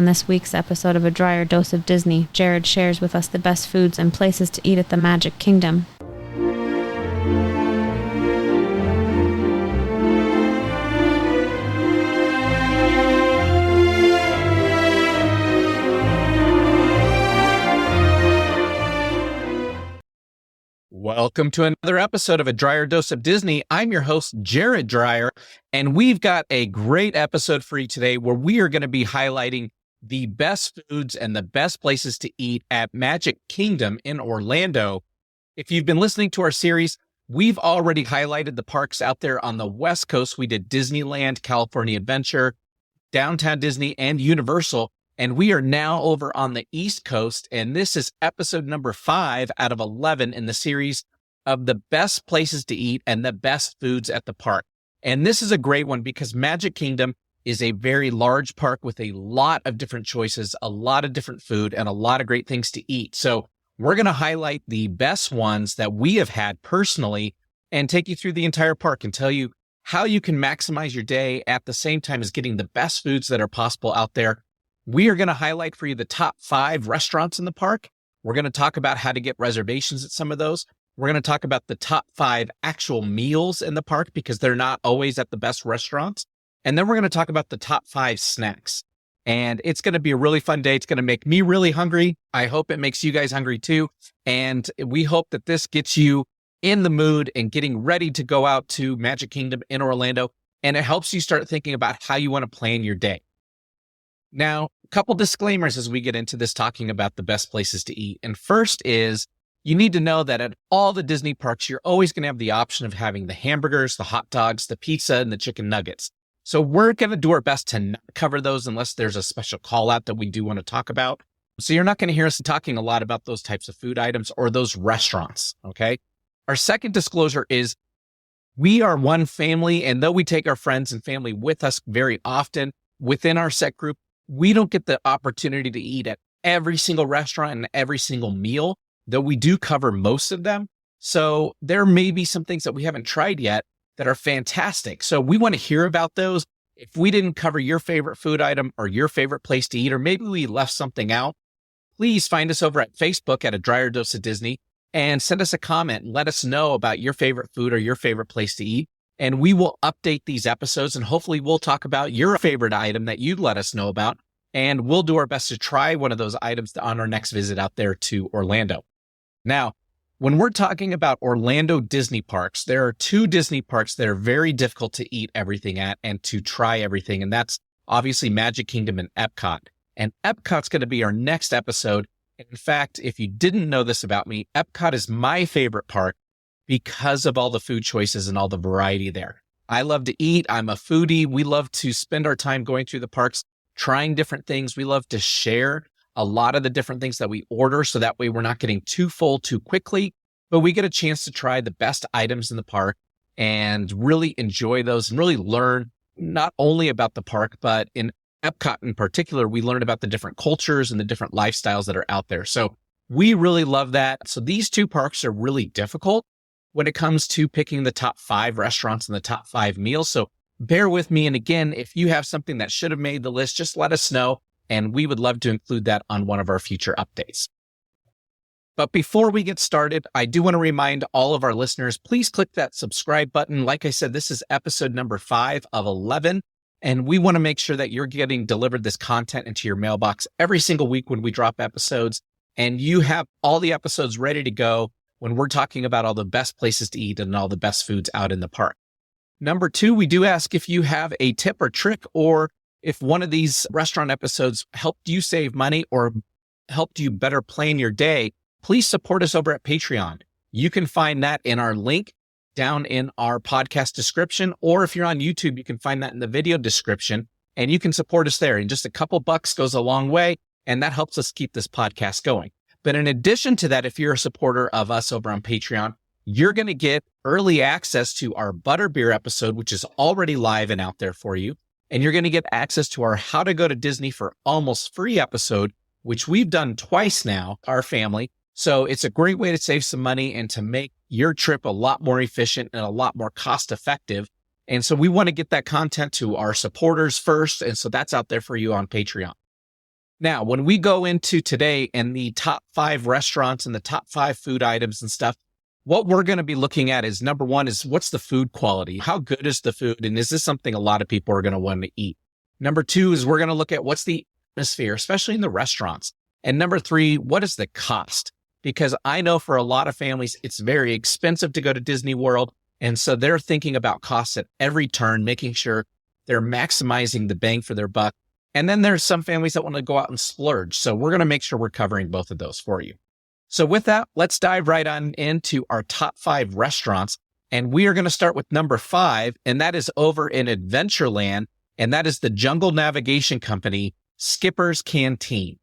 On this week's episode of A Dryer Dose of Disney, Jared shares with us the best foods and places to eat at the Magic Kingdom. Welcome to another episode of A Dryer Dose of Disney. I'm your host, Jared Dryer, and we've got a great episode for you today where we are going to be highlighting the best foods and the best places to eat at Magic Kingdom in Orlando. If you've been listening to our series, we've already highlighted the parks out there on the West Coast. We did Disneyland, California Adventure, Downtown Disney, and Universal. And we are now over on the East Coast, and this is episode number 5 out of 11 in the series of the best places to eat and the best foods at the park. And this is a great one because Magic Kingdom is a very large park with a lot of different choices, a lot of different food, and a lot of great things to eat. So we're going to highlight the best ones that we have had personally and take you through the entire park and tell you how you can maximize your day at the same time as getting the best foods that are possible out there. We are going to highlight for you the top 5 restaurants in the park. We're going to talk about how to get reservations at some of those. We're going to talk about the top 5 actual meals in the park because they're not always at the best restaurants. And then we're going to talk about the top 5 snacks. And it's going to be a really fun day. It's going to make me really hungry. I hope it makes you guys hungry too. And we hope that this gets you in the mood and getting ready to go out to Magic Kingdom in Orlando. And it helps you start thinking about how you want to plan your day. Now, a couple disclaimers as we get into this talking about the best places to eat. And first is you need to know that at all the Disney parks, you're always going to have the option of having the hamburgers, the hot dogs, the pizza, and the chicken nuggets. So we're going to do our best to not cover those unless there's a special call out that we do want to talk about. So you're not going to hear us talking a lot about those types of food items or those restaurants, okay? Our second disclosure is we are one family, and though we take our friends and family with us very often within our set group, we don't get the opportunity to eat at every single restaurant and every single meal, though we do cover most of them. So there may be some things that we haven't tried yet that are fantastic. So we want to hear about those. If we didn't cover your favorite food item or your favorite place to eat, or maybe we left something out, please find us over at Facebook at A Dryer Dose of Disney and send us a comment and let us know about your favorite food or your favorite place to eat. And we will update these episodes and hopefully we'll talk about your favorite item that you'd let us know about. And we'll do our best to try one of those items on our next visit out there to Orlando. Now, when we're talking about Orlando Disney parks, there are 2 Disney parks that are very difficult to eat everything at and to try everything. And that's obviously Magic Kingdom and Epcot. And Epcot's going to be our next episode. And in fact, if you didn't know this about me, Epcot is my favorite park because of all the food choices and all the variety there. I love to eat. I'm a foodie. We love to spend our time going through the parks, trying different things. We love to share a lot of the different things that we order so that way we're not getting too full too quickly, but we get a chance to try the best items in the park and really enjoy those and really learn not only about the park, but in Epcot in particular, we learn about the different cultures and the different lifestyles that are out there. So we really love that. So these 2 parks are really difficult when it comes to picking the top 5 restaurants and the top 5 meals. So bear with me. And again, if you have something that should have made the list, just let us know. And we would love to include that on one of our future updates. But before we get started, I do want to remind all of our listeners, please click that subscribe button. Like I said, this is episode number 5 of 11. And we want to make sure that you're getting delivered this content into your mailbox every single week when we drop episodes. And you have all the episodes ready to go when we're talking about all the best places to eat and all the best foods out in the park. Number 2, we do ask if you have a tip or trick, or if one of these restaurant episodes helped you save money or helped you better plan your day, please support us over at Patreon. You can find that in our link down in our podcast description, or if you're on YouTube, you can find that in the video description and you can support us there. And just a couple bucks goes a long way, and that helps us keep this podcast going. But in addition to that, if you're a supporter of us over on Patreon, you're going to get early access to our Butterbeer episode, which is already live and out there for you. And you're going to get access to our How to Go to Disney for Almost Free episode, which we've done twice now, our family. So it's a great way to save some money and to make your trip a lot more efficient and a lot more cost effective. And so we want to get that content to our supporters first. And so that's out there for you on Patreon. Now, when we go into today and the top 5 restaurants and the top 5 food items and stuff, what we're going to be looking at is number one is what's the food quality? How good is the food? And is this something a lot of people are going to want to eat? Number 2 is we're going to look at what's the atmosphere, especially in the restaurants. And number 3, what is the cost? Because I know for a lot of families, it's very expensive to go to Disney World. And so they're thinking about costs at every turn, making sure they're maximizing the bang for their buck. And then there's some families that want to go out and splurge. So we're going to make sure we're covering both of those for you. So with that, let's dive right on into our top 5 restaurants. And we are going to start with number 5, and that is over in Adventureland. And that is the Jungle Navigation Company, Skipper's Canteen.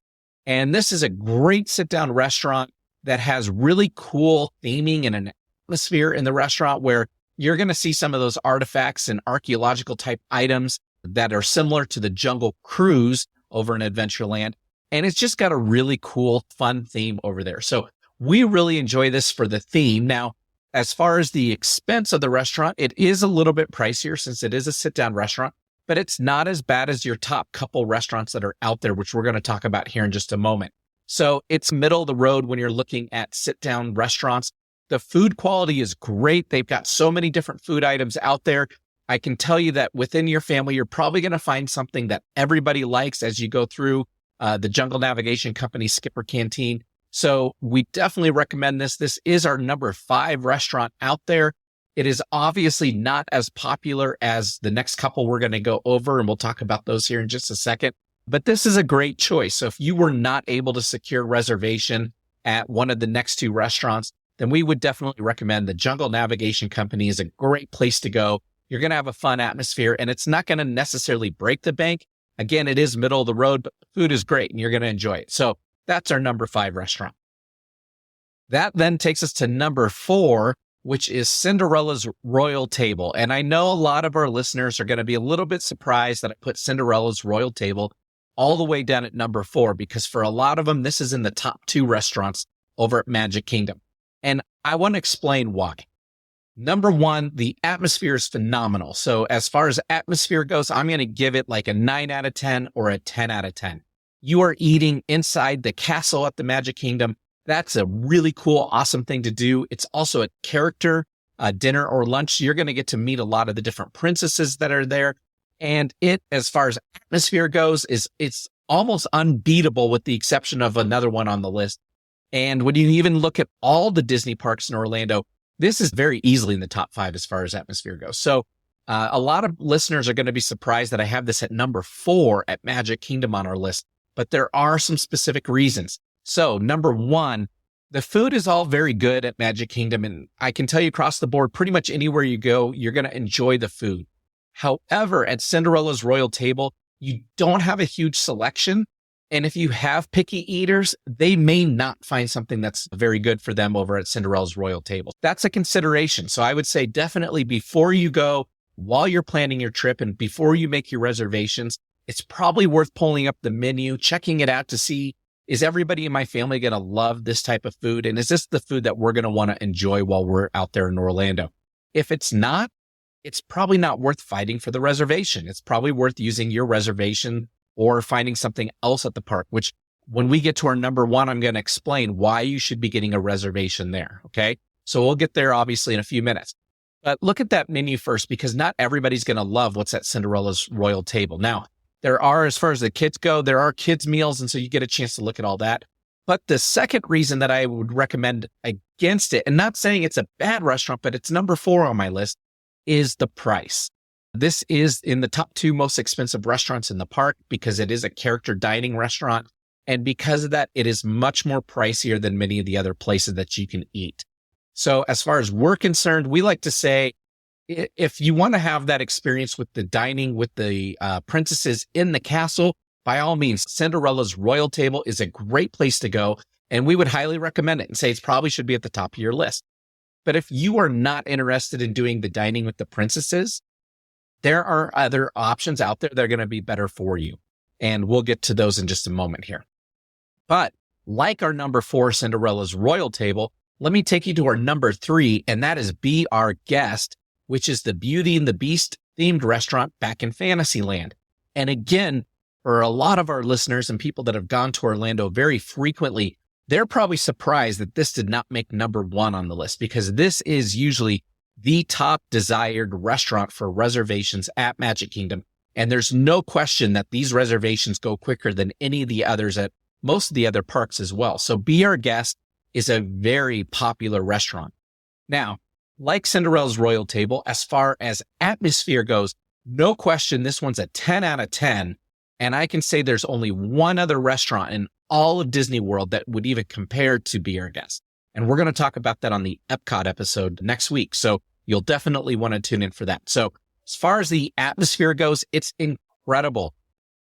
And this is a great sit-down restaurant that has really cool theming and an atmosphere in the restaurant where you're going to see some of those artifacts and archaeological type items that are similar to the Jungle Cruise over in Adventureland. And it's just got a really cool, fun theme over there. So we really enjoy this for the theme. Now, as far as the expense of the restaurant, it is a little bit pricier since it is a sit-down restaurant, but it's not as bad as your top couple restaurants that are out there, which we're going to talk about here in just a moment. So it's middle of the road when you're looking at sit-down restaurants. The food quality is great. They've got so many different food items out there. I can tell you that within your family, you're probably going to find something that everybody likes as you go through the Jungle Navigation Company Skipper Canteen. So we definitely recommend this. This is our number 5 restaurant out there. It is obviously not as popular as the next couple we're going to go over, and we'll talk about those here in just a second. But this is a great choice. So if you were not able to secure reservation at one of the next 2 restaurants, then we would definitely recommend the Jungle Navigation Company is a great place to go. You're going to have a fun atmosphere, and it's not going to necessarily break the bank. Again, it is middle of the road, but the food is great, and you're going to enjoy it. So that's our number 5 restaurant. That then takes us to number 4, which is Cinderella's Royal Table. And I know a lot of our listeners are going to be a little bit surprised that I put Cinderella's Royal Table all the way down at number 4, because for a lot of them, this is in the top 2 restaurants over at Magic Kingdom. And I want to explain why. Number 1, the atmosphere is phenomenal. So as far as atmosphere goes, I'm going to give it like a 9 out of 10 or a 10 out of 10. You are eating inside the castle at the Magic Kingdom. That's a really cool, awesome thing to do. It's also a character dinner or lunch. You're going to get to meet a lot of the different princesses that are there. And it, as far as atmosphere goes, it's almost unbeatable with the exception of another one on the list. And when you even look at all the Disney parks in Orlando, this is very easily in the top 5 as far as atmosphere goes. So a lot of listeners are going to be surprised that I have this at number 4 at Magic Kingdom on our list, but there are some specific reasons. So number 1, the food is all very good at Magic Kingdom. And I can tell you across the board, pretty much anywhere you go, you're going to enjoy the food. However, at Cinderella's Royal Table, you don't have a huge selection. And if you have picky eaters, they may not find something that's very good for them over at Cinderella's Royal Table. That's a consideration. So I would say definitely before you go, while you're planning your trip and before you make your reservations, it's probably worth pulling up the menu, checking it out to see, is everybody in my family going to love this type of food? And is this the food that we're going to want to enjoy while we're out there in Orlando? If it's not, it's probably not worth fighting for the reservation. It's probably worth using your reservation or finding something else at the park, which when we get to our number 1, I'm going to explain why you should be getting a reservation there. Okay. So we'll get there obviously in a few minutes, but look at that menu first, because not everybody's going to love what's at Cinderella's Royal Table. Now there are, as far as the kids go, there are kids meals. And so you get a chance to look at all that. But the second reason that I would recommend against it, and not saying it's a bad restaurant, but it's number 4 on my list, is the price. This is in the top 2 most expensive restaurants in the park because it is a character dining restaurant. And because of that, it is much more pricier than many of the other places that you can eat. So as far as we're concerned, we like to say, if you want to have that experience with the dining with the princesses in the castle, by all means, Cinderella's Royal Table is a great place to go. And we would highly recommend it and say it probably should be at the top of your list. But if you are not interested in doing the dining with the princesses, there are other options out there that are going to be better for you. And we'll get to those in just a moment here. But like our number 4, Cinderella's Royal Table, let me take you to our number 3, and that is Be Our Guest, which is the Beauty and the Beast themed restaurant back in Fantasyland. And again, For a lot of our listeners and people that have gone to Orlando very frequently, they're probably surprised that this did not make number one on the list, because this is usually the top desired restaurant for reservations at Magic Kingdom. And there's no question that these reservations go quicker than any of the others at most of the other parks as well. So Be Our Guest is a very popular restaurant. Now, like Cinderella's Royal Table, as far as atmosphere goes, no question, this one's a 10 out of 10. And I can say there's only one other restaurant in all of Disney World that would even compare to Be Our Guest. And we're going to talk about that on the Epcot episode next week. So you'll definitely want to tune in for that. So as far as the atmosphere goes, it's incredible.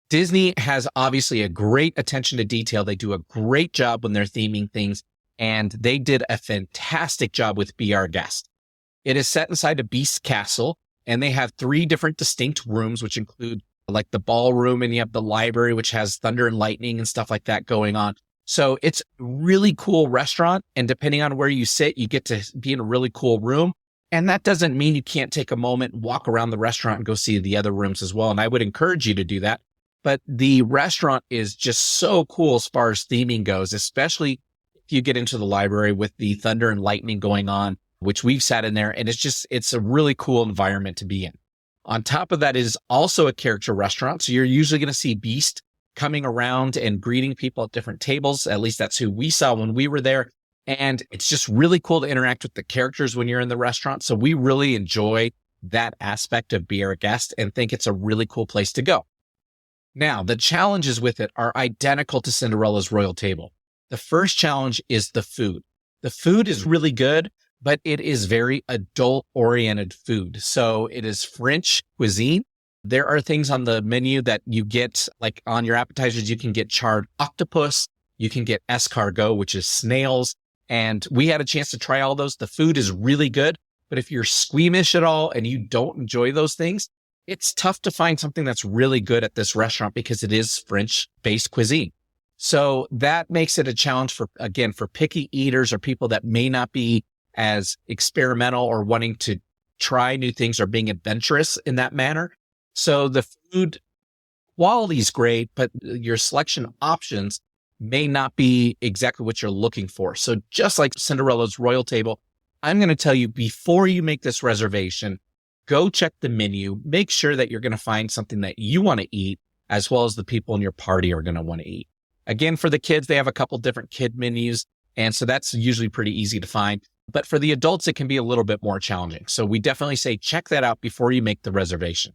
Disney has obviously a great attention to detail. They do a great job when they're theming things, and they did a fantastic job with Be Our Guest. It is set inside a Beast Castle, and they have 3 different distinct rooms, which include like the ballroom, and you have the library, which has thunder and lightning and stuff like that going on. So it's a really cool restaurant. And depending on where you sit, you get to be in a really cool room. And that doesn't mean you can't take a moment, walk around the restaurant and go see the other rooms as well. And I would encourage you to do that. But the restaurant is just so cool as far as theming goes, especially if you get into the library with the thunder and lightning going on, which we've sat in there. And it's a really cool environment to be in. On top of that, it is also a character restaurant. So you're usually going to see Beast coming around and greeting people at different tables. At least that's who we saw when we were there. And it's just really cool to interact with the characters when you're in the restaurant. So we really enjoy that aspect of Be Our Guest and think it's a really cool place to go. Now, the challenges with it are identical to Cinderella's Royal Table. The first challenge is the food. The food is really good, but it is very adult-oriented food. So it is French cuisine. There are things on the menu that you get, like on your appetizers, you can get charred octopus, you can get escargot, which is snails. And we had a chance to try all those. The food is really good, but if you're squeamish at all and you don't enjoy those things, it's tough to find something that's really good at this restaurant because it is French-based cuisine. So that makes it a challenge for picky eaters or people that may not be as experimental or wanting to try new things or being adventurous in that manner. So the food quality is great, but your selection options may not be exactly what you're looking for. So just like Cinderella's Royal Table, I'm going to tell you before you make this reservation, go check the menu, make sure that you're going to find something that you want to eat, as well as the people in your party are going to want to eat. Again, for the kids, they have a couple different kid menus. And so that's usually pretty easy to find. But for the adults, it can be a little bit more challenging. So we definitely say check that out before you make the reservation.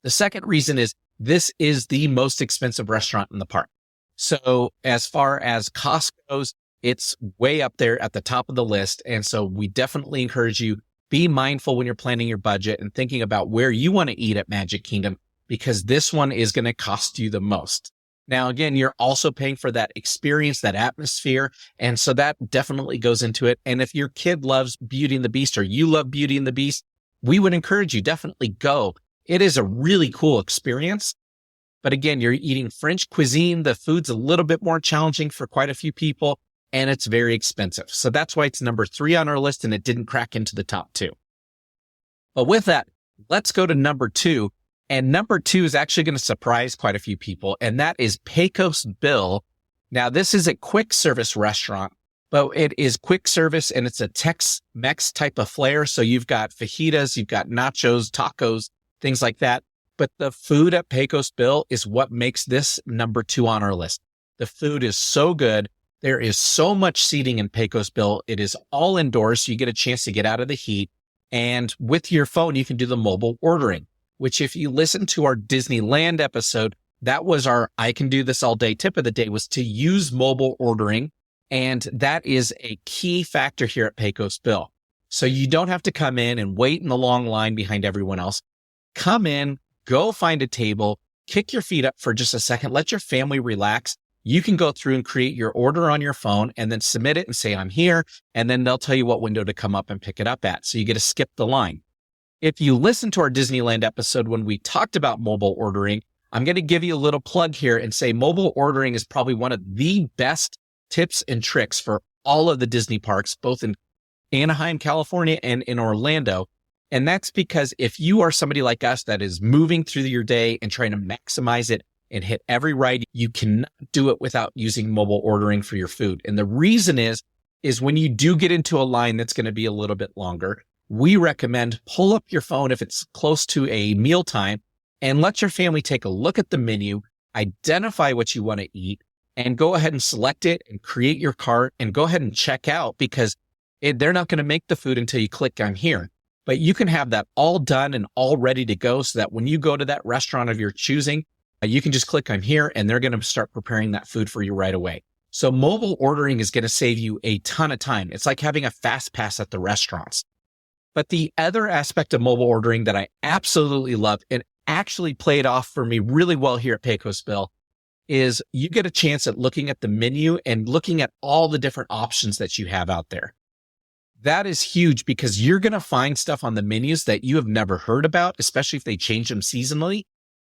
The second reason is this is the most expensive restaurant in the park. So as far as cost goes, it's way up there at the top of the list. And so we definitely encourage you, be mindful when you're planning your budget and thinking about where you want to eat at Magic Kingdom, because this one is going to cost you the most. Now, again, you're also paying for that experience, that atmosphere. And so that definitely goes into it. And if your kid loves Beauty and the Beast or you love Beauty and the Beast, we would encourage you, definitely go. It is a really cool experience. But again, you're eating French cuisine. The food's a little bit more challenging for quite a few people, and it's very expensive. So that's why it's number 3 on our list, and it didn't crack into the top 2. But with that, let's go to number 2. And number 2 is actually going to surprise quite a few people, and that is Pecos Bill. Now, this is a quick service restaurant, but it is quick service, and it's a Tex-Mex type of flair. So you've got fajitas, you've got nachos, tacos, things like that. But the food at Pecos Bill is what makes this number 2 on our list. The food is so good. There is so much seating in Pecos Bill. It is all indoors, so you get a chance to get out of the heat. And with your phone, you can do the mobile ordering, which if you listen to our Disneyland episode, that was our I can do this all day tip of the day, was to use mobile ordering. And that is a key factor here at Pecos Bill. So you don't have to come in and wait in the long line behind everyone else. Come in, go find a table, kick your feet up for just a second, let your family relax. You can go through and create your order on your phone and then submit it and say, I'm here. And then they'll tell you what window to come up and pick it up at. So you get to skip the line. If you listen to our Disneyland episode when we talked about mobile ordering, I'm going to give you a little plug here and say mobile ordering is probably one of the best tips and tricks for all of the Disney parks, both in Anaheim, California, and in Orlando. And that's because if you are somebody like us that is moving through your day and trying to maximize it, and hit every ride. You cannot do it without using mobile ordering for your food. And the reason is when you do get into a line that's going to be a little bit longer, we recommend pull up your phone if it's close to a mealtime and let your family take a look at the menu, identify what you want to eat, and go ahead and select it and create your cart and go ahead and check out, because they're not going to make the food until you click on here. But you can have that all done and all ready to go so that when you go to that restaurant of your choosing, you can just click on here and they're going to start preparing that food for you right away. So mobile ordering is going to save you a ton of time. It's like having a fast pass at the restaurants. But the other aspect of mobile ordering that I absolutely love and actually played off for me really well here at Pecos Bill is you get a chance at looking at the menu and looking at all the different options that you have out there. That is huge because you're going to find stuff on the menus that you have never heard about, especially if they change them seasonally.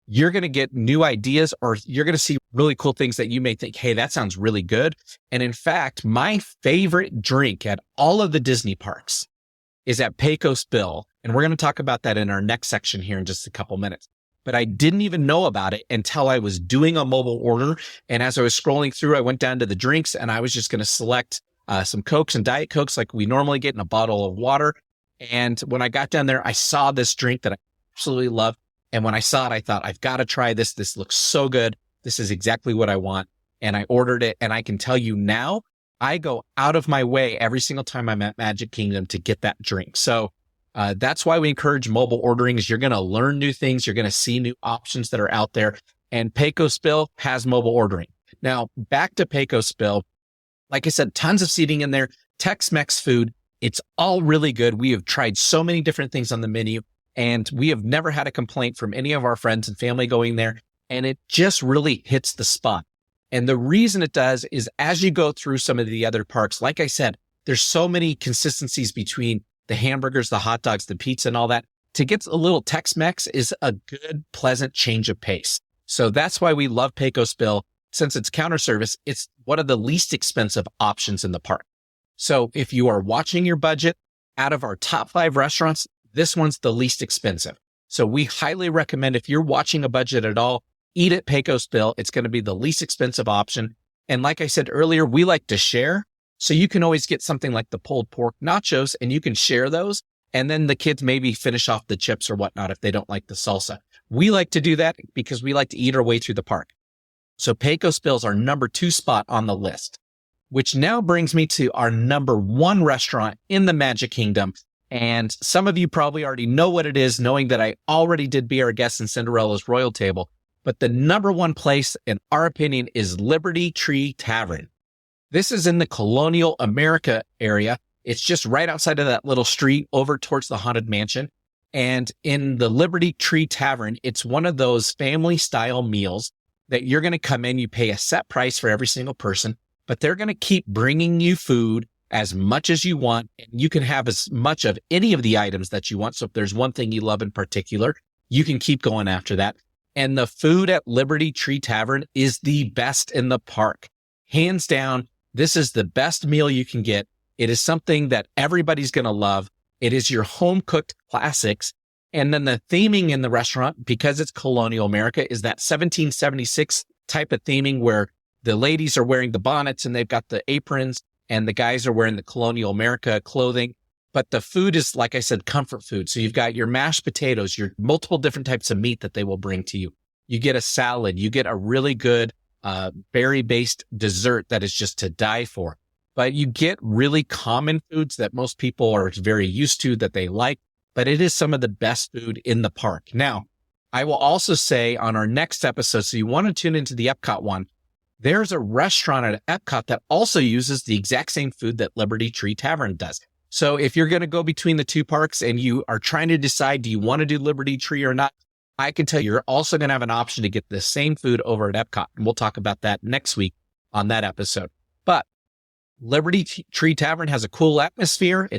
You're going to get new ideas, or you're going to see really cool things that you may think, hey, that sounds really good. And in fact, my favorite drink at all of the Disney parks is at Pecos Bill. And we're going to talk about that in our next section here in just a couple minutes. But I didn't even know about it until I was doing a mobile order. And as I was scrolling through, I went down to the drinks and I was just going to select some Cokes and Diet Cokes like we normally get in a bottle of water. And when I got down there, I saw this drink that I absolutely love. And when I saw it, I thought, I've got to try this. This looks so good. This is exactly what I want. And I ordered it. And I can tell you now, I go out of my way every single time I'm at Magic Kingdom to get that drink. So that's why we encourage mobile ordering, is you're going to learn new things. You're going to see new options that are out there. And Pecos Bill has mobile ordering. Now, back to Pecos Bill. Like I said, tons of seating in there, Tex-Mex food. It's all really good. We have tried so many different things on the menu, and we have never had a complaint from any of our friends and family going there. And it just really hits the spot. And the reason it does is as you go through some of the other parks, like I said, there's so many consistencies between the hamburgers, the hot dogs, the pizza, and all that. To get a little Tex-Mex is a good, pleasant change of pace. So that's why we love Pecos Bill. Since it's counter service, it's one of the least expensive options in the park. So if you are watching your budget, out of our top 5 restaurants, this one's the least expensive. So we highly recommend, if you're watching a budget at all, eat at Pecos Bill. It's going to be the least expensive option. And like I said earlier, we like to share. So you can always get something like the pulled pork nachos and you can share those. And then the kids maybe finish off the chips or whatnot if they don't like the salsa. We like to do that because we like to eat our way through the park. So Pecos Bill is our number 2 spot on the list, which now brings me to our number 1 restaurant in the Magic Kingdom. And some of you probably already know what it is, knowing that I already did be our guest in Cinderella's Royal Table. But the number 1 place, in our opinion, is Liberty Tree Tavern. This is in the Colonial America area. It's just right outside of that little street over towards the Haunted Mansion. And in the Liberty Tree Tavern, it's one of those family style meals that you're going to come in, you pay a set price for every single person, but they're going to keep bringing you food as much as you want. And you can have as much of any of the items that you want. So if there's one thing you love in particular, you can keep going after that. And the food at Liberty Tree Tavern is the best in the park. Hands down, this is the best meal you can get. It is something that everybody's going to love. It is your home cooked classics. And then the theming in the restaurant, because it's Colonial America, is that 1776 type of theming where the ladies are wearing the bonnets and they've got the aprons and the guys are wearing the Colonial America clothing. But the food is, like I said, comfort food. So you've got your mashed potatoes, your multiple different types of meat that they will bring to you. You get a salad. You get a really good berry-based dessert that is just to die for. But you get really common foods that most people are very used to, that they like. But it is some of the best food in the park. Now, I will also say on our next episode, so you want to tune into the Epcot one, there's a restaurant at Epcot that also uses the exact same food that Liberty Tree Tavern does. So if you're going to go between the 2 parks and you are trying to decide, do you want to do Liberty Tree or not? I can tell you, you're also going to have an option to get the same food over at Epcot. And we'll talk about that next week on that episode. But Liberty Tree Tavern has a cool atmosphere.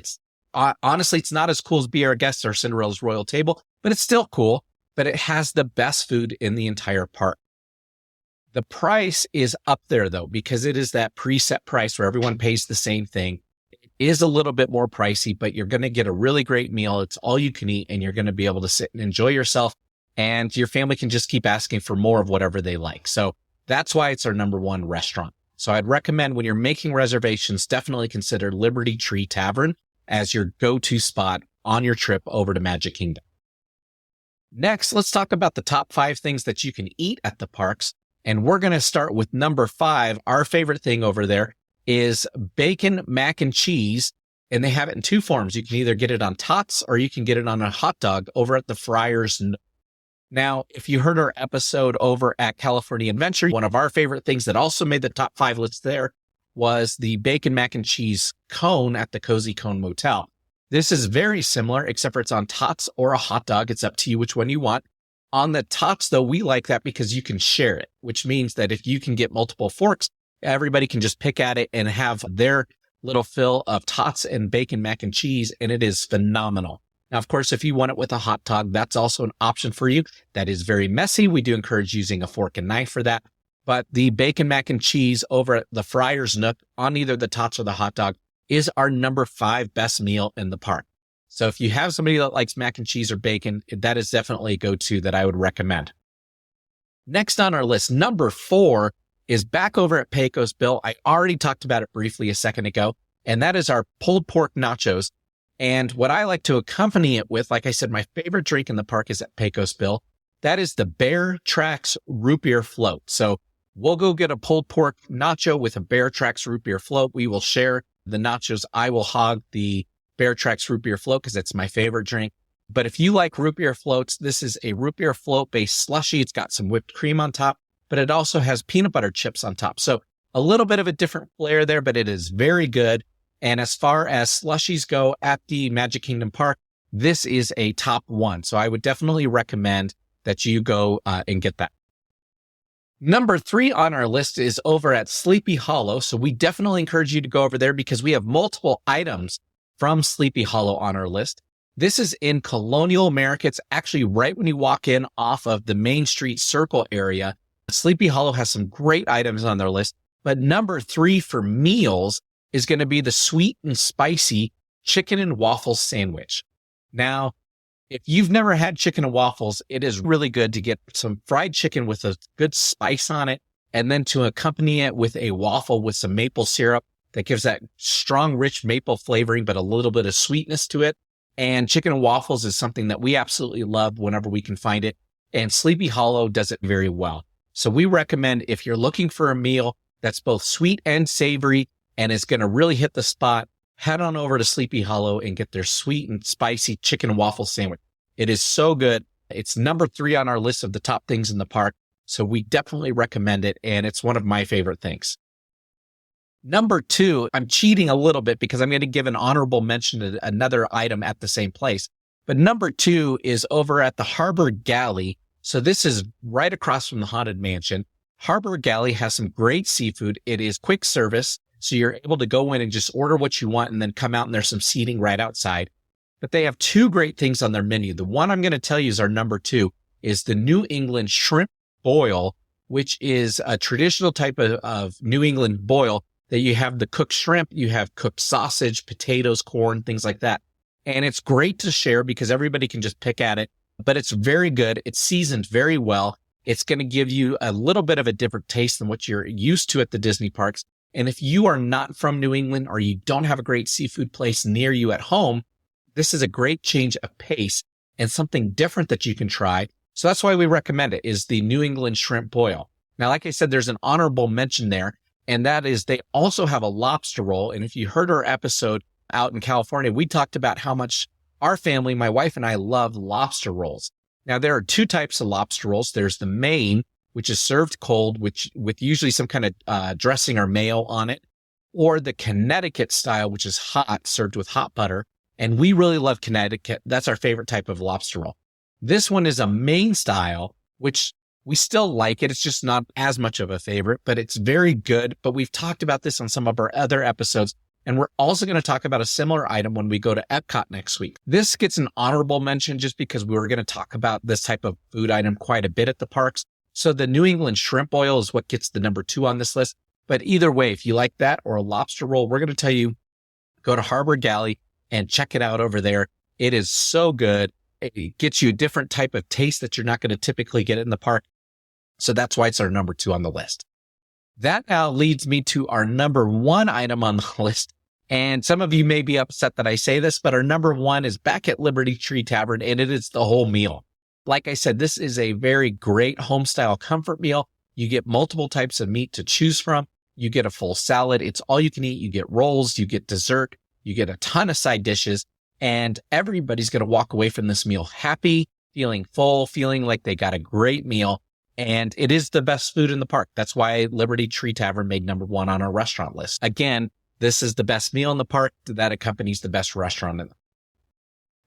Honestly, it's not as cool as Be Our Guest or Cinderella's Royal Table, but it's still cool. But it has the best food in the entire park. The price is up there, though, because it is that preset price where everyone pays the same thing. It is a little bit more pricey, but you're going to get a really great meal. It's all you can eat, and you're going to be able to sit and enjoy yourself and your family can just keep asking for more of whatever they like. So that's why it's our number one restaurant. So I'd recommend when you're making reservations, definitely consider Liberty Tree Tavern as your go-to spot on your trip over to Magic Kingdom. Next, let's talk about the top 5 things that you can eat at the parks. And we're going to start with number 5. Our favorite thing over there is bacon mac and cheese. And they have it in 2 forms. You can either get it on tots or you can get it on a hot dog over at the Friars. Now, if you heard our episode over at California Adventure, one of our favorite things that also made the top 5 list there was the bacon mac and cheese cone at the Cozy Cone Motel. This is very similar, except for it's on tots or a hot dog. It's up to you which one you want. On the tots, though, we like that because you can share it, which means that if you can get multiple forks, everybody can just pick at it and have their little fill of tots and bacon mac and cheese, and it is phenomenal. Now, of course, if you want it with a hot dog, that's also an option for you. That is very messy. We do encourage using a fork and knife for that. But the bacon mac and cheese over at the Friars Nook on either the tots or the hot dog is our number 5 best meal in the park. So if you have somebody that likes mac and cheese or bacon, that is definitely a go-to that I would recommend. Next on our list, number 4 is back over at Pecos Bill. I already talked about it briefly a second ago, and that is our pulled pork nachos. And what I like to accompany it with, like I said, my favorite drink in the park is at Pecos Bill. That is the Bear Tracks root beer float. So we'll go get a pulled pork nacho with a Bear Tracks root beer float. We will share the nachos. I will hog the Bear Tracks root beer float because it's my favorite drink. But if you like root beer floats, this is a root beer float based slushie. It's got some whipped cream on top, but it also has peanut butter chips on top. So a little bit of a different flair there, but it is very good. And as far as slushies go at the Magic Kingdom Park, this is a top 1. So I would definitely recommend that you go and get that. Number 3 on our list is over at Sleepy Hollow. So we definitely encourage you to go over there because we have multiple items from Sleepy Hollow on our list. This is in Colonial America. It's actually right when you walk in off of the Main Street Circle area. Sleepy Hollow has some great items on their list. But number 3 for meals is going to be the sweet and spicy chicken and waffles sandwich. Now, if you've never had chicken and waffles, it is really good to get some fried chicken with a good spice on it, and then to accompany it with a waffle with some maple syrup that gives that strong, rich maple flavoring, but a little bit of sweetness to it. And chicken and waffles is something that we absolutely love whenever we can find it. And Sleepy Hollow does it very well. So we recommend if you're looking for a meal that's both sweet and savory, and is going to really hit the spot, head on over to Sleepy Hollow and get their sweet and spicy chicken and waffle sandwich. It is so good. It's number 3 on our list of the top things in the park. So we definitely recommend it. And it's one of my favorite things. Number 2, I'm cheating a little bit because I'm going to give an honorable mention to another item at the same place. But number 2 is over at the Harbor Galley. So this is right across from the Haunted Mansion. Harbor Galley has some great seafood. It is quick service. So you're able to go in and just order what you want and then come out and there's some seating right outside. But they have 2 great things on their menu. The one I'm going to tell you is our number 2 is the New England Shrimp Boil, which is a traditional type of New England boil that you have the cooked shrimp, you have cooked sausage, potatoes, corn, things like that. And it's great to share because everybody can just pick at it, but it's very good. It's seasoned very well. It's going to give you a little bit of a different taste than what you're used to at the Disney parks. And if you are not from New England or you don't have a great seafood place near you at home, this is a great change of pace and something different that you can try. So that's why we recommend it, is the New England Shrimp Boil. Now, like I said, there's an honorable mention there, and that is they also have a lobster roll. And if you heard our episode out in California, we talked about how much our family, my wife and I, love lobster rolls. Now, there are 2 types of lobster rolls. There's the Maine, which is served cold, with usually some kind of dressing or mayo on it, or the Connecticut style, which is hot, served with hot butter. And we really love Connecticut. That's our favorite type of lobster roll. This one is a Maine style, which we still like it. It's just not as much of a favorite, but it's very good. But we've talked about this on some of our other episodes. And we're also going to talk about a similar item when we go to Epcot next week. This gets an honorable mention just because we were going to talk about this type of food item quite a bit at the parks. So the New England Shrimp Boil is what gets the number 2 on this list. But either way, if you like that or a lobster roll, we're going to tell you, go to Harbor Galley and check it out over there. It is so good. It gets you a different type of taste that you're not going to typically get in the park. So that's why it's our number 2 on the list. That now leads me to our number 1 item on the list. And some of you may be upset that I say this, but our number 1 is back at Liberty Tree Tavern, and it is the whole meal. Like I said, this is a very great home-style comfort meal. You get multiple types of meat to choose from. You get a full salad. It's all you can eat. You get rolls, you get dessert, you get a ton of side dishes, and everybody's going to walk away from this meal happy, feeling full, feeling like they got a great meal. And it is the best food in the park. That's why Liberty Tree Tavern made number 1 on our restaurant list. Again, this is the best meal in the park that accompanies the best restaurant in the park.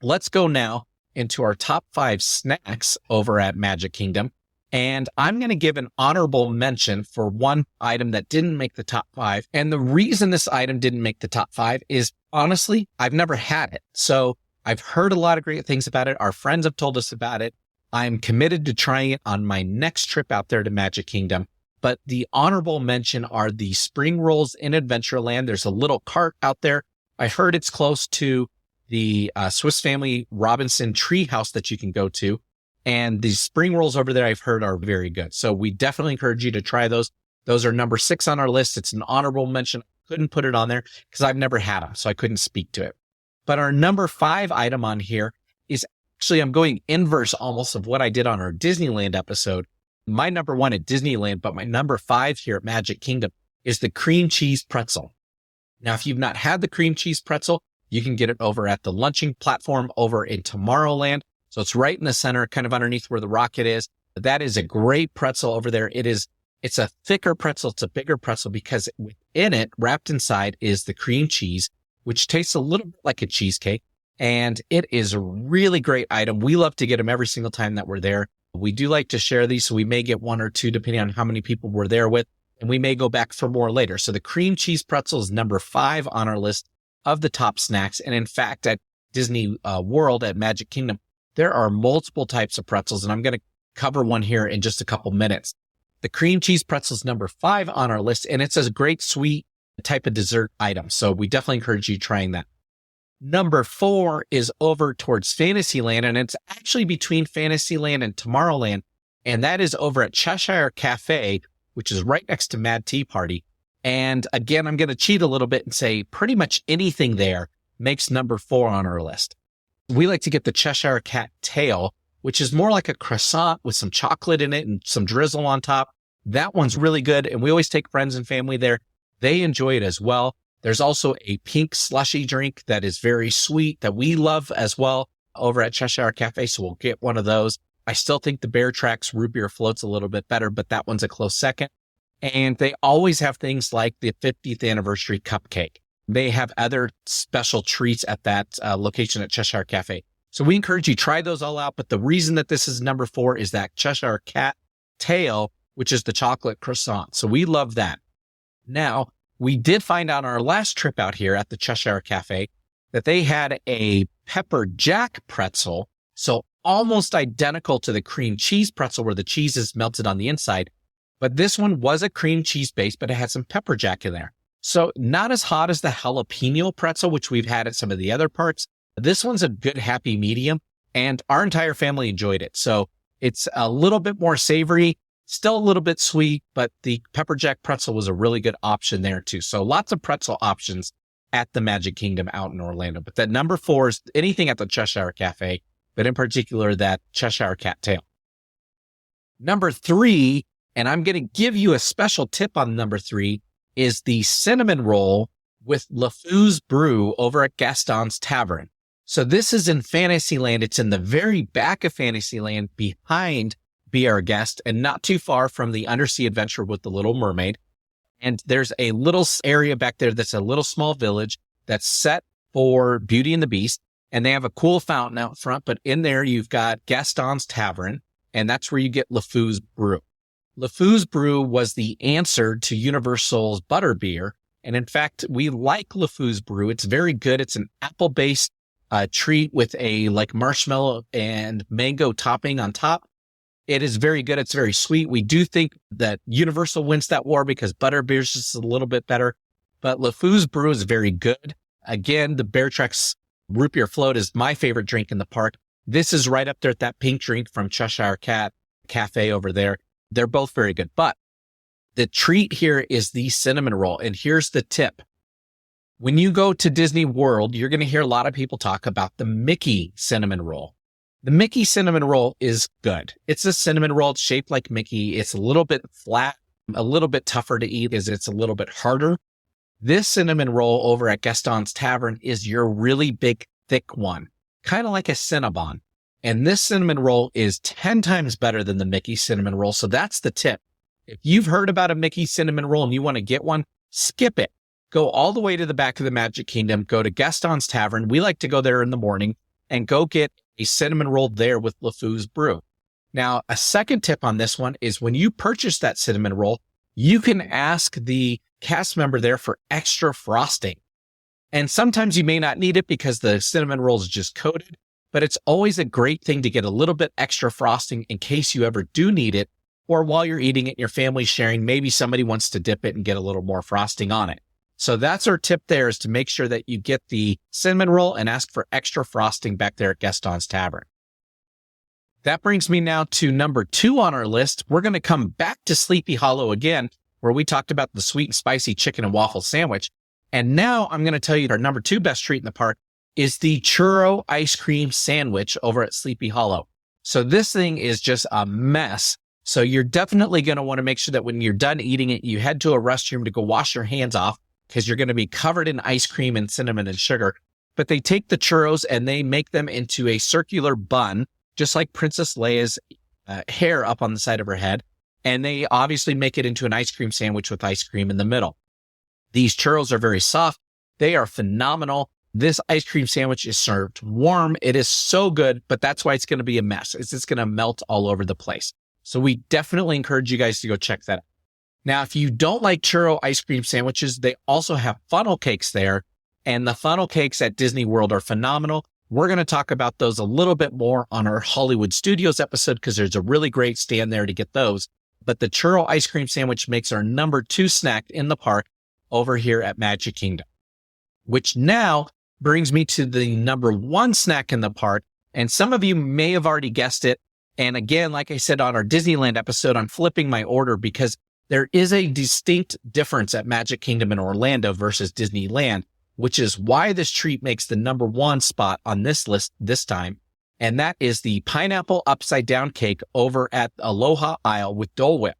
Let's go now into our top 5 snacks over at Magic Kingdom. And I'm going to give an honorable mention for one item that didn't make the top 5. And the reason this item didn't make the top 5 is, honestly, I've never had it. So I've heard a lot of great things about it. Our friends have told us about it. I'm committed to trying it on my next trip out there to Magic Kingdom. But the honorable mention are the spring rolls in Adventureland. There's a little cart out there. I heard it's close to the Swiss Family Robinson Treehouse that you can go to. And these spring rolls over there, I've heard, are very good. So we definitely encourage you to try those. Those are number 6 on our list. It's an honorable mention. I couldn't put it on there because I've never had them, so I couldn't speak to it. But our number 5 item on here is actually, I'm going inverse almost of what I did on our Disneyland episode. My number 1 at Disneyland, but my number 5 here at Magic Kingdom is the cream cheese pretzel. Now, if you've not had the cream cheese pretzel, you can get it over at the lunching platform over in Tomorrowland. So it's right in the center, kind of underneath where the rocket is. That is a great pretzel over there. It's a thicker pretzel. It's a bigger pretzel because within it, wrapped inside, is the cream cheese, which tastes a little bit like a cheesecake. And it is a really great item. We love to get them every single time that we're there. We do like to share these, so we may get 1 or 2 depending on how many people we're there with, and we may go back for more later. So the cream cheese pretzel is number 5 on our list of the top snacks. And in fact, at Disney World at Magic Kingdom, there are multiple types of pretzels, and I'm going to cover one here in just a couple minutes. The cream cheese pretzel is number 5 on our list, and it's a great sweet type of dessert item. So we definitely encourage you trying that. Number 4 is over towards Fantasyland, and it's actually between Fantasyland and Tomorrowland, and that is over at Cheshire Cafe, which is right next to Mad Tea Party. And again, I'm going to cheat a little bit and say pretty much anything there makes number 4 on our list. We like to get the Cheshire Cat tail, which is more like a croissant with some chocolate in it and some drizzle on top. That one's really good, and we always take friends and family there. They enjoy it as well. There's also a pink slushy drink that is very sweet that we love as well over at Cheshire Cafe, so we'll get one of those. I still think the Bear Tracks root beer float's a little bit better, but that one's a close second. And they always have things like the 50th anniversary cupcake. They have other special treats at that location at Cheshire Cafe. So we encourage you to try those all out. But the reason that this is number 4 is that Cheshire Cat tail, which is the chocolate croissant. So we love that. Now, we did find out on our last trip out here at the Cheshire Cafe that they had a pepper jack pretzel. So almost identical to the cream cheese pretzel where the cheese is melted on the inside. But this one was a cream cheese base, but it had some pepper jack in there. So not as hot as the jalapeno pretzel, which we've had at some of the other parks. This one's a good happy medium, and our entire family enjoyed it. So it's a little bit more savory, still a little bit sweet, but the pepper jack pretzel was a really good option there too. So lots of pretzel options at the Magic Kingdom out in Orlando. But that number 4 is anything at the Cheshire Cafe, but in particular that Cheshire Cat tail. Number 3, and I'm going to give you a special tip on number 3, is the cinnamon roll with LeFou's Brew over at Gaston's Tavern. So this is in Fantasyland. It's in the very back of Fantasyland behind Be Our Guest and not too far from the Undersea Adventure with the Little Mermaid. And there's a little area back there that's a little small village that's set for Beauty and the Beast. And they have a cool fountain out front, but in there you've got Gaston's Tavern, and that's where you get LeFou's Brew. LeFou's Brew was the answer to Universal's Butterbeer. And in fact, we like LeFou's Brew. It's very good. It's an apple-based treat with a like marshmallow and mango topping on top. It is very good. It's very sweet. We do think that Universal wins that war because Butterbeer is just a little bit better. But LeFou's Brew is very good. Again, the Bear Tracks root beer float is my favorite drink in the park. This is right up there at that pink drink from Cheshire Cat Cafe over there. They're both very good. But the treat here is the cinnamon roll. And here's the tip. When you go to Disney World, you're going to hear a lot of people talk about the Mickey cinnamon roll. The Mickey cinnamon roll is good. It's a cinnamon roll. It's shaped like Mickey. It's a little bit flat, a little bit tougher to eat as it's a little bit harder. This cinnamon roll over at Gaston's Tavern is your really big, thick one, kind of like a Cinnabon. And this cinnamon roll is 10 times better than the Mickey cinnamon roll. So that's the tip. If you've heard about a Mickey cinnamon roll and you want to get one, skip it. Go all the way to the back of the Magic Kingdom, go to Gaston's Tavern. We like to go there in the morning and go get a cinnamon roll there with LeFou's brew. Now, a second tip on this one is when you purchase that cinnamon roll, you can ask the cast member there for extra frosting. And sometimes you may not need it because the cinnamon roll is just coated, but it's always a great thing to get a little bit extra frosting in case you ever do need it, or while you're eating it and your family's sharing, maybe somebody wants to dip it and get a little more frosting on it. So that's our tip there, is to make sure that you get the cinnamon roll and ask for extra frosting back there at Gaston's Tavern. That brings me now to number 2 on our list. We're going to come back to Sleepy Hollow again, where we talked about the sweet and spicy chicken and waffle sandwich. And now I'm going to tell you our number 2 best treat in the park is the churro ice cream sandwich over at Sleepy Hollow. So this thing is just a mess. So you're definitely going to want to make sure that when you're done eating it, you head to a restroom to go wash your hands off, because you're going to be covered in ice cream and cinnamon and sugar. But they take the churros and they make them into a circular bun, just like Princess Leia's hair up on the side of her head. And they obviously make it into an ice cream sandwich with ice cream in the middle. These churros are very soft. They are phenomenal. This ice cream sandwich is served warm. It is so good, but that's why it's going to be a mess. It's just going to melt all over the place. So we definitely encourage you guys to go check that out. Now, if you don't like churro ice cream sandwiches, they also have funnel cakes there. And the funnel cakes at Disney World are phenomenal. We're going to talk about those a little bit more on our Hollywood Studios episode, because there's a really great stand there to get those. But the churro ice cream sandwich makes our number 2 snack in the park over here at Magic Kingdom, which now brings me to the number 1 snack in the park. And some of you may have already guessed it. And again, like I said on our Disneyland episode, I'm flipping my order because there is a distinct difference at Magic Kingdom in Orlando versus Disneyland, which is why this treat makes the number 1 spot on this list this time. And that is the pineapple upside down cake over at Aloha Isle with Dole Whip.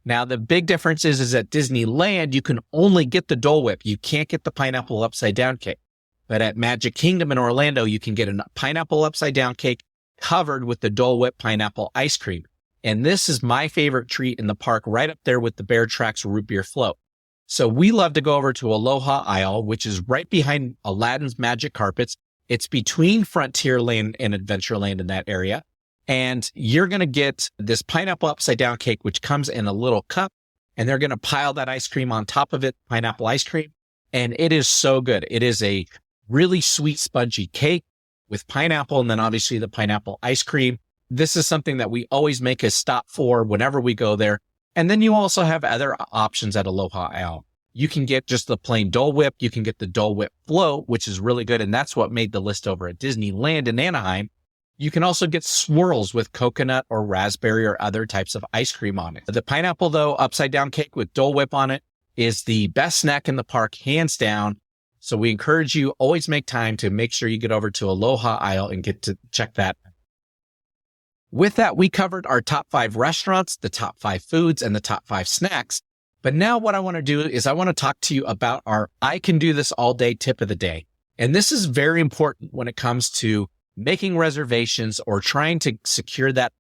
Now, the big difference is at Disneyland, you can only get the Dole Whip. You can't get the pineapple upside down cake. But at Magic Kingdom in Orlando, you can get a pineapple upside down cake covered with the Dole Whip pineapple ice cream. And this is my favorite treat in the park, right up there with the Bear Tracks root beer float. So we love to go over to Aloha Isle, which is right behind Aladdin's Magic Carpets. It's between Frontierland and Adventureland in that area. And you're going to get this pineapple upside down cake, which comes in a little cup, and they're going to pile that ice cream on top of it, pineapple ice cream. And it is so good. It is a really sweet, spongy cake with pineapple, and then obviously the pineapple ice cream. This is something that we always make a stop for whenever we go there. And then you also have other options at Aloha Isle. You can get just the plain Dole Whip. You can get the Dole Whip float, which is really good. And that's what made the list over at Disneyland in Anaheim. You can also get swirls with coconut or raspberry or other types of ice cream on it. The pineapple, though, upside down cake with Dole Whip on it is the best snack in the park, hands down. So we encourage you, always make time to make sure you get over to Aloha Isle and get to check that. With that, we covered our top 5 restaurants, the top 5 foods, and the top 5 snacks. But now what I want to do is I want to talk to you about our I can do this all day tip of the day. And this is very important when it comes to making reservations or trying to secure that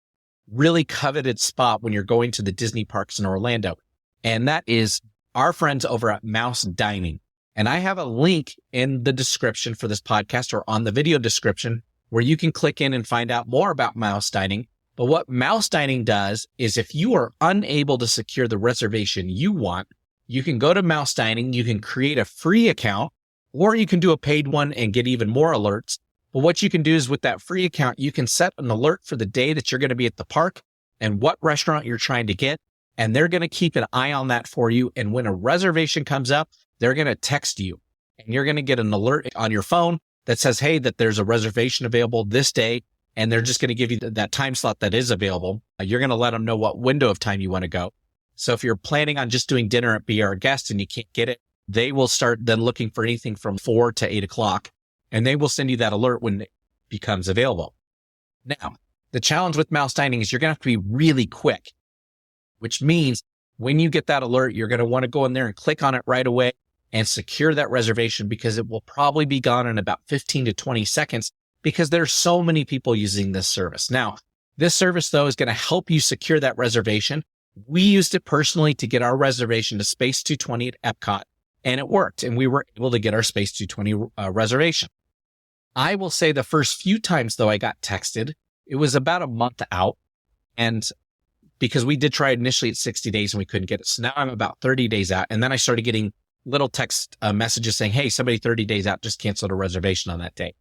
really coveted spot when you're going to the Disney parks in Orlando. And that is our friends over at Mouse Dining. And I have a link in the description for this podcast or on the video description where you can click in and find out more about Mouse Dining. But what Mouse Dining does is if you are unable to secure the reservation you want, you can go to Mouse Dining, you can create a free account, or you can do a paid one and get even more alerts. But what you can do is with that free account, you can set an alert for the day that you're going to be at the park and what restaurant you're trying to get. And they're going to keep an eye on that for you. And when a reservation comes up, they're going to text you and you're going to get an alert on your phone that says, hey, that there's a reservation available this day and they're just going to give you that time slot that is available. You're going to let them know what window of time you want to go. So if you're planning on just doing dinner at Be Our Guest and you can't get it, they will start then looking for anything from 4 to 8 o'clock, and they will send you that alert when it becomes available. Now, the challenge with Mouse Dining is you're going to have to be really quick, which means when you get that alert, you're going to want to go in there and click on it right away and secure that reservation, because it will probably be gone in about 15 to 20 seconds because there's so many people using this service. Now, this service, though, is going to help you secure that reservation. We used it personally to get our reservation to Space 220 at Epcot, and it worked, and we were able to get our Space 220 reservation. I will say the first few times, though, I got texted, it was about a month out, and because we did try it initially at 60 days and we couldn't get it. So now I'm about 30 days out, and then I started getting little text messages saying, hey, somebody 30 days out just canceled a reservation on that day.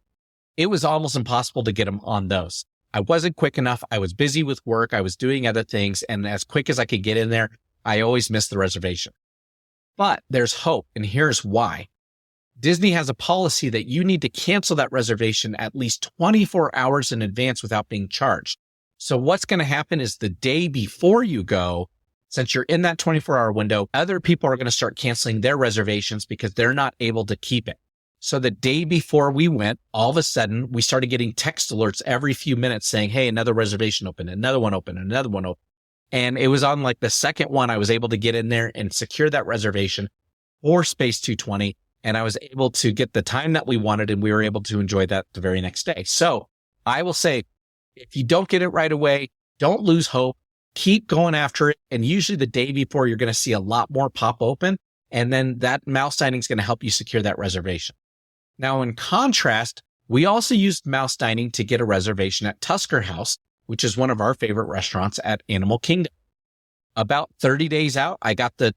It was almost impossible to get them on those. I wasn't quick enough. I was busy with work. I was doing other things. And as quick as I could get in there, I always missed the reservation. But there's hope. And here's why. Disney has a policy that you need to cancel that reservation at least 24 hours in advance without being charged. So what's going to happen is the day before you go, since you're in that 24-hour window, other people are going to start canceling their reservations because they're not able to keep it. So the day before we went, all of a sudden, we started getting text alerts every few minutes saying, hey, another reservation open, another one open, another one open. And it was on like the second one, I was able to get in there and secure that reservation for Space 220. And I was able to get the time that we wanted, and we were able to enjoy that the very next day. So I will say, if you don't get it right away, don't lose hope. Keep going after it. And usually the day before, you're going to see a lot more pop open. And then that Mouse Dining is going to help you secure that reservation. Now, in contrast, we also used Mouse Dining to get a reservation at Tusker House, which is one of our favorite restaurants at Animal Kingdom. About 30 days out, I got the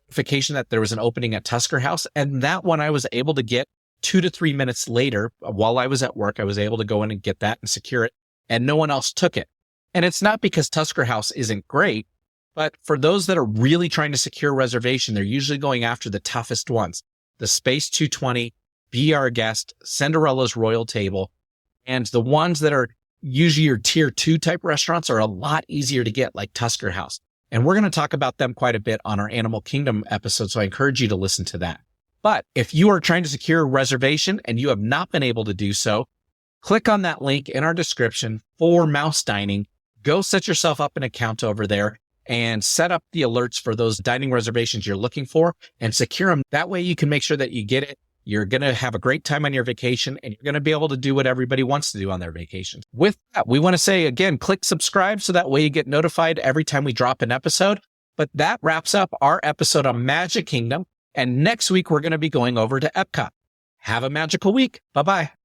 notification that there was an opening at Tusker House, and that one I was able to get 2 to 3 minutes later. While I was at work, I was able to go in and get that and secure it, and no one else took it. And it's not because Tusker House isn't great, but for those that are really trying to secure a reservation, they're usually going after the toughest ones. The Space 220, Be Our Guest, Cinderella's Royal Table, and the ones that are usually your tier 2 type restaurants are a lot easier to get, like Tusker House. And we're going to talk about them quite a bit on our Animal Kingdom episode, so I encourage you to listen to that. But if you are trying to secure a reservation and you have not been able to do so, click on that link in our description for Mouse Dining. Go set yourself up an account over there and set up the alerts for those dining reservations you're looking for and secure them. That way you can make sure that you get it. You're going to have a great time on your vacation, and you're going to be able to do what everybody wants to do on their vacation. With that, we want to say, again, click subscribe so that way you get notified every time we drop an episode. But that wraps up our episode on Magic Kingdom. And next week, we're going to be going over to Epcot. Have a magical week. Bye-bye.